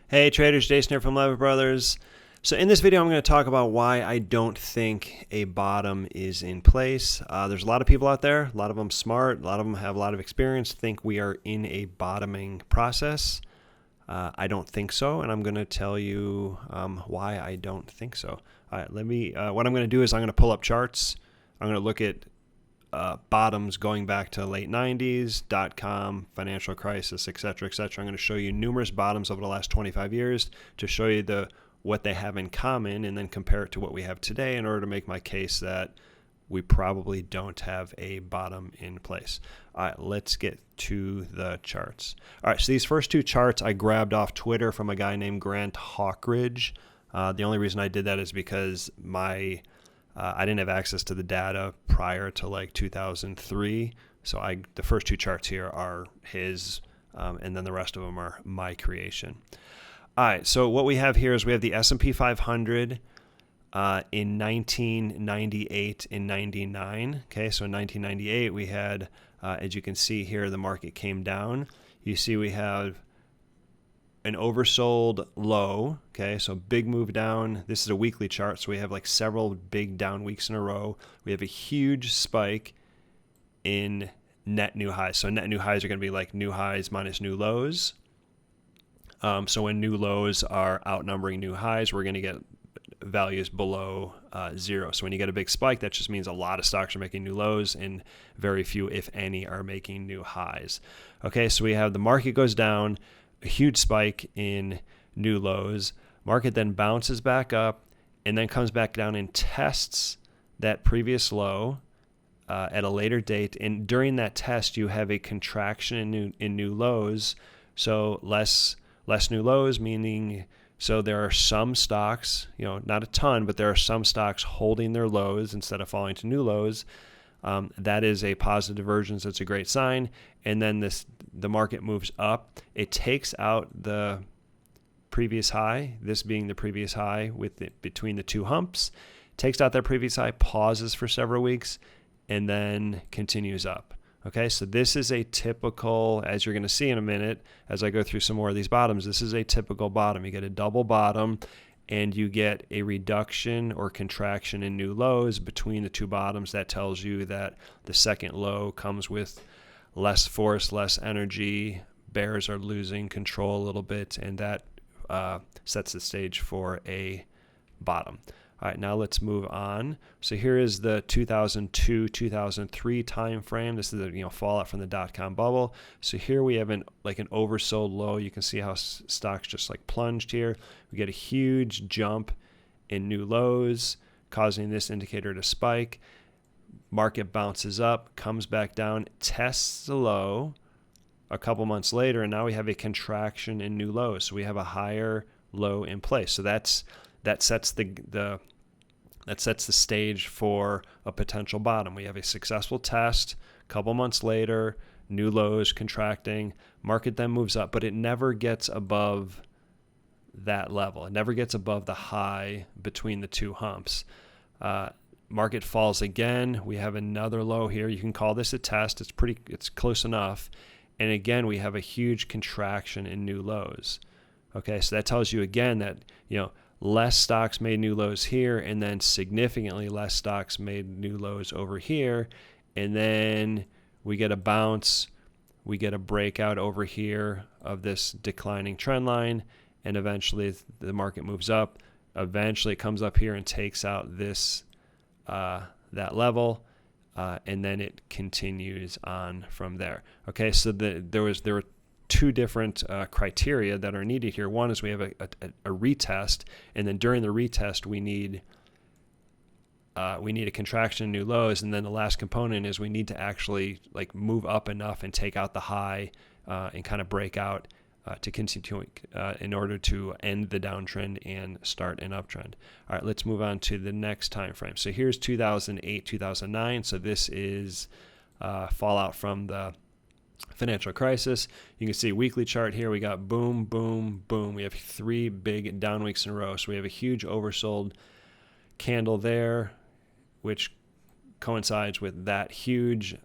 Hey traders, Jason here from Levitt Brothers. So in this video, I'm going to talk about why I don't think a bottom is in place. There's a lot of people out there, a lot of them smart, a lot of them have a lot of experience, think we are in a bottoming process. I don't think so, and I'm going to tell you why I don't think so. All right, what I'm going to do is I'm going to pull up charts. I'm going to look at bottoms going back to late 90s, dot-com, financial crisis, etc., etc. I'm going to show you numerous bottoms over the last 25 years to show you what they have in common and then compare it to what we have today in order to make my case that we probably don't have a bottom in place. All right, let's get to the charts. All right, so these first two charts I grabbed off Twitter from a guy named Grant Hawkridge. The only reason I did that is because I didn't have access to the data prior to like 2003. So the first two charts here are his, and then the rest of them are my creation. All right, so what we have here is we have the S&P 500 in 1998 and 99. Okay, so in 1998 we had, as you can see here, the market came down. You see we have an oversold low. Okay, so big move down. This is a weekly chart, so we have like several big down weeks in a row. We have a huge spike in net new highs. So net new highs are going to be like new highs minus new lows. So when new lows are outnumbering new highs, we're going to get values below zero. So when you get a big spike, that just means a lot of stocks are making new lows and very few, if any, are making new highs. Okay, so we have the market goes down, a huge spike in new lows. Market then bounces back up and then comes back down and tests that previous low at a later date. And during that test, you have a contraction in new lows. So less new lows, meaning so there are some stocks, not a ton, but there are some stocks holding their lows instead of falling to new lows. That is a positive divergence. That's a great sign. And then the market moves up. It takes out the previous high, this being the previous high between the two humps, takes out that previous high, pauses for several weeks, and then continues up. Okay, so this is a typical, as you're going to see in a minute, as I go through some more of these bottoms, this is a typical bottom. You get a double bottom, and you get a reduction or contraction in new lows between the two bottoms. That tells you that the second low comes with less force, less energy. Bears are losing control a little bit, and that sets the stage for a bottom. All right, now let's move on. So here is the 2002-2003 time frame. This is the fallout from the dot-com bubble. So here we have an oversold low. You can see how stocks just like plunged here. We get a huge jump in new lows, causing this indicator to spike. Market bounces up, comes back down, tests the low a couple months later, and now we have a contraction in new lows. So we have a higher low in place. So that sets the stage for a potential bottom. We have a successful test. A couple months later, new lows contracting. Market then moves up, but it never gets above that level. It never gets above the high between the two humps. Market falls again. We have another low here. You can call this a test. It's close enough. And again, we have a huge contraction in new lows. Okay, so that tells you again that less stocks made new lows here, and then significantly less stocks made new lows over here. And then we get a bounce, we get a breakout over here of this declining trend line, and eventually the market moves up. Eventually it comes up here and takes out that level, and then it continues on from there. Okay, so there were two different criteria that are needed here. One is we have a retest, and then during the retest we need a contraction in new lows, and then the last component is we need to actually move up enough and take out the high and kind of break out to continue in order to end the downtrend and start an uptrend. All right, let's move on to the next time frame. So here's 2008, 2009. So this is fallout from the financial crisis. You can see weekly chart here. We got boom, boom, boom. We have three big down weeks in a row. So we have a huge oversold candle there, which coincides with that huge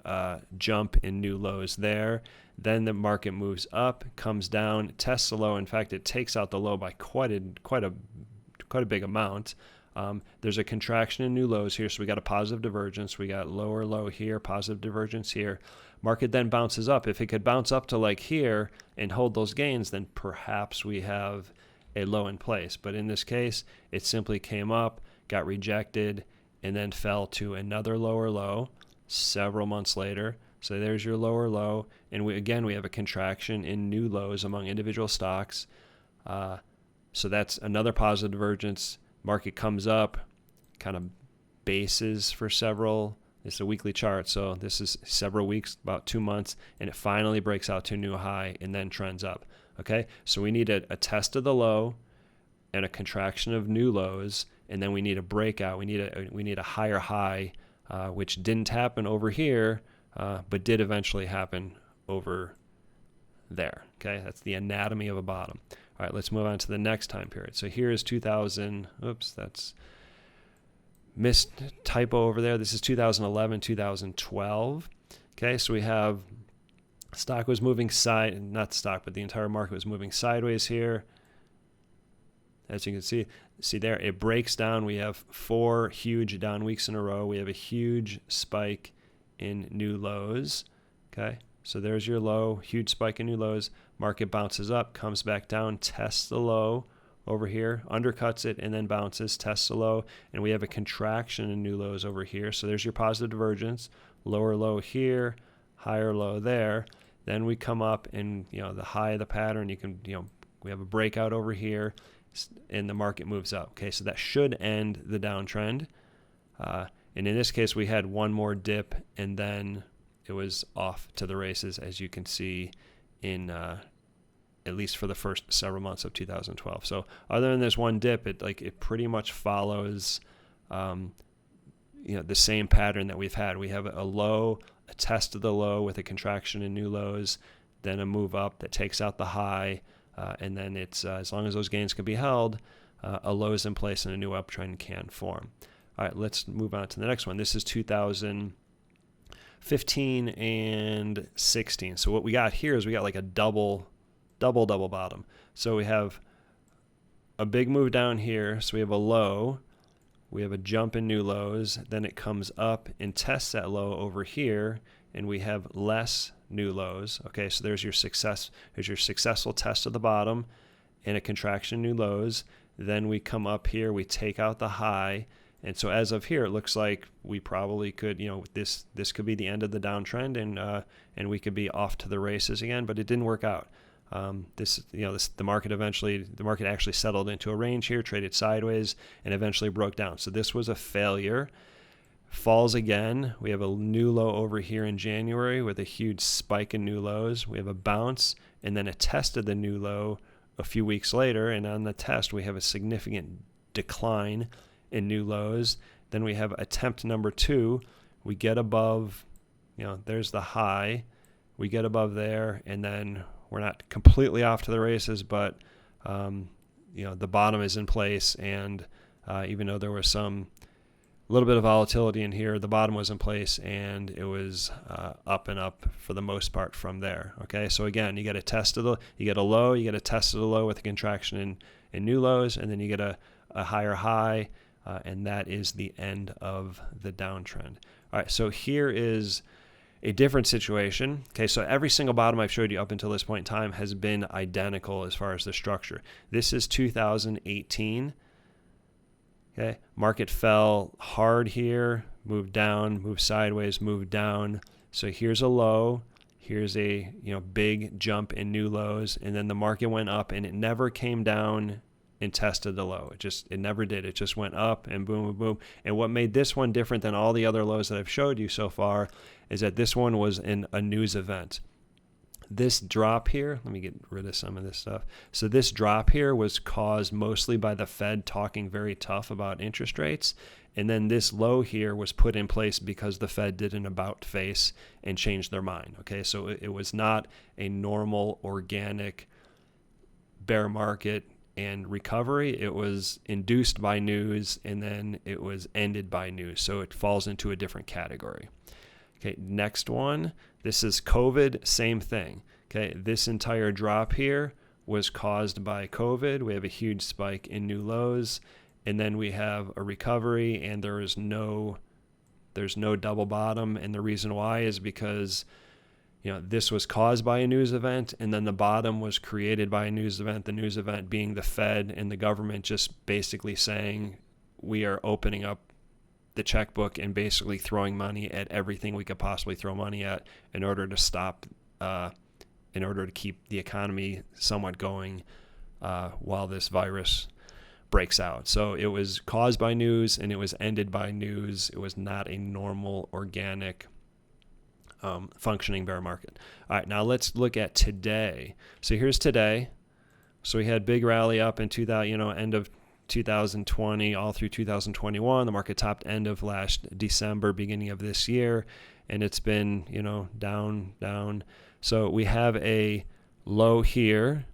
jump in new lows there. Then the market moves up, comes down, tests the low. In fact, it takes out the low by quite a big amount. There's a contraction in new lows here, so we got a positive divergence. We got lower low here, positive divergence here. Market then bounces up. If it could bounce up to like here and hold those gains, then perhaps we have a low in place. But in this case, it simply came up, got rejected, and then fell to another lower low several months later. So there's your lower low, and we have a contraction in new lows among individual stocks. So that's another positive divergence. Market comes up, kind of bases for several. It's a weekly chart, so this is several weeks, about 2 months, and it finally breaks out to a new high and then trends up. Okay, so we need a test of the low and a contraction of new lows, and then we need a breakout. We need a higher high, which didn't happen over here, but did eventually happen over there. Okay, that's the anatomy of a bottom. All right, let's move on to the next time period. So here is 2000. Oops, that's missed typo over there. This is 2011, 2012. Okay, so we have stock was moving not stock, but the entire market was moving sideways here. As you can see there, it breaks down. We have 4 huge down weeks in a row. We have a huge spike in new lows. Okay, so there's your low, huge spike in new lows. Market bounces up, comes back down, tests the low over here, undercuts it, and then bounces, tests the low, and we have a contraction in new lows over here. So there's your positive divergence, lower low here, higher low there. Then we come up, and the high of the pattern, we have a breakout over here, and the market moves up. Okay, so that should end the downtrend. And in this case, we had one more dip, and then it was off to the races, as you can see in at least for the first several months of 2012. So other than this one dip, it pretty much follows the same pattern that we've had. We have a low, a test of the low with a contraction in new lows, then a move up that takes out the high, and then it's as long as those gains can be held, a low is in place and a new uptrend can form. All right, let's move on to the next one. This is 2015 and 16. So what we got here is we got like a double bottom. So we have a big move down here. So we have a low, we have a jump in new lows, then it comes up and tests that low over here, and we have less new lows. Okay, so there's your successful test of the bottom and a contraction in new lows. Then we come up here, we take out the high. And so as of here, it looks like we probably could, this could be the end of the downtrend, and we could be off to the races again, but it didn't work out. The market actually settled into a range here, traded sideways, and eventually broke down. So this was a failure. Falls again. We have a new low over here in January with a huge spike in new lows. We have a bounce and then a test of the new low a few weeks later, and on the test we have a significant decline in new lows. Then we have attempt number 2. We get above, there's the high. We get above there, and then we're not completely off to the races, but the bottom is in place, and even though there was a little bit of volatility in here, the bottom was in place, and it was up and up for the most part from there. Okay, so again, you get a test of you get a low, you get a test of the low with a contraction in new lows, and then you get a higher high. And that is the end of the downtrend. All right, so here is a different situation. Okay, so every single bottom I've showed you up until this point in time has been identical as far as the structure. This is 2018. Okay, market fell hard here, moved down, moved sideways, moved down. So here's a low. Here's a big jump in new lows, and then the market went up, and it never came down and tested the low. It never did. It just went up and boom, boom, boom. And what made this one different than all the other lows that I've showed you so far is that this one was in a news event. This drop here, let me get rid of some of this stuff. So this drop here was caused mostly by the Fed talking very tough about interest rates. And then this low here was put in place because the Fed did an about face and changed their mind. Okay, so it was not a normal organic bear market and recovery. It was induced by news, and then it was ended by news. So it falls into a different category. Okay, next one. This is COVID, same thing. Okay, this entire drop here was caused by COVID. We have a huge spike in new lows, and then we have a recovery, and there's no double bottom. And the reason why is because this was caused by a news event, and then the bottom was created by a news event, the news event being the Fed and the government just basically saying we are opening up the checkbook and basically throwing money at everything we could possibly throw money at in order to stop, in order to keep the economy somewhat going while this virus breaks out. So it was caused by news and it was ended by news. It was not a normal, organic functioning bear market. All right, now let's look at today. So here's today. So we had big rally up in end of 2020 all through 2021. The market topped end of last December, beginning of this year, and it's been down. So we have a low here,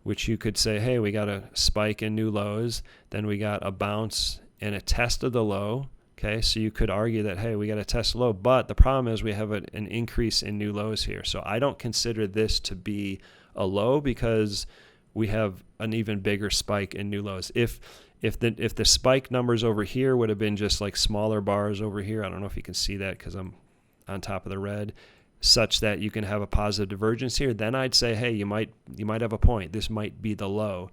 which you could say, hey, we got a spike in new lows. Then we got a bounce and a test of the low. Okay, so you could argue that, hey, we got to test low, but the problem is we have an increase in new lows here. So I don't consider this to be a low because we have an even bigger spike in new lows. If the spike numbers over here would have been just like smaller bars over here, I don't know if you can see that because I'm on top of the red, such that you can have a positive divergence here, then I'd say, hey, you might have a point. This might be the low.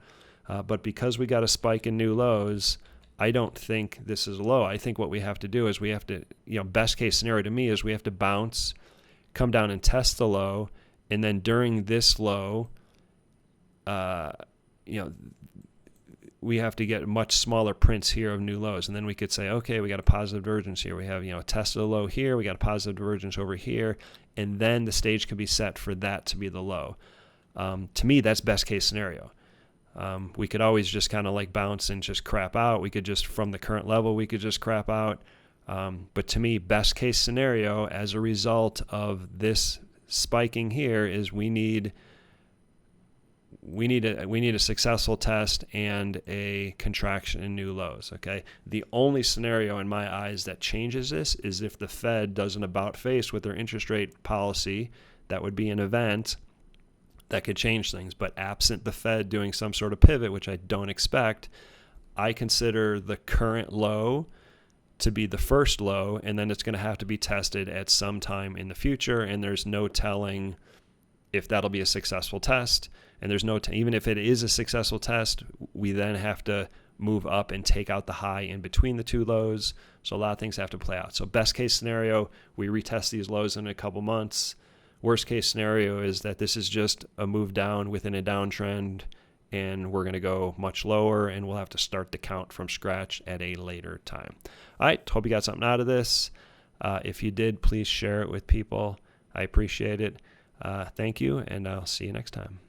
But because we got a spike in new lows, I don't think this is low. I think what we have to do is we have to, best case scenario to me is we have to bounce, come down and test the low, and then during this low, we have to get much smaller prints here of new lows. And then we could say, okay, we got a positive divergence here. We have, a test of the low here. We got a positive divergence over here. And then the stage can be set for that to be the low. To me, that's best case scenario. We could always just kind of like bounce and just crap out. We could just, from the current level, we could just crap out. But to me, best case scenario as a result of this spiking here is we need a successful test and a contraction in new lows. Okay. The only scenario in my eyes that changes this is if the Fed does an about face with their interest rate policy. That would be an event that could change things. But absent the Fed doing some sort of pivot, which I don't expect, I consider the current low to be the first low, and then it's going to have to be tested at some time in the future, and there's no telling if that'll be a successful test. And there's no even if it is a successful test, we then have to move up and take out the high in between the two lows. So a lot of things have to play out. So best case scenario, we retest these lows in a couple months. Worst case scenario is that this is just a move down within a downtrend, and we're going to go much lower, and we'll have to start the count from scratch at a later time. All right, hope you got something out of this. If you did, please share it with people. I appreciate it. Thank you, and I'll see you next time.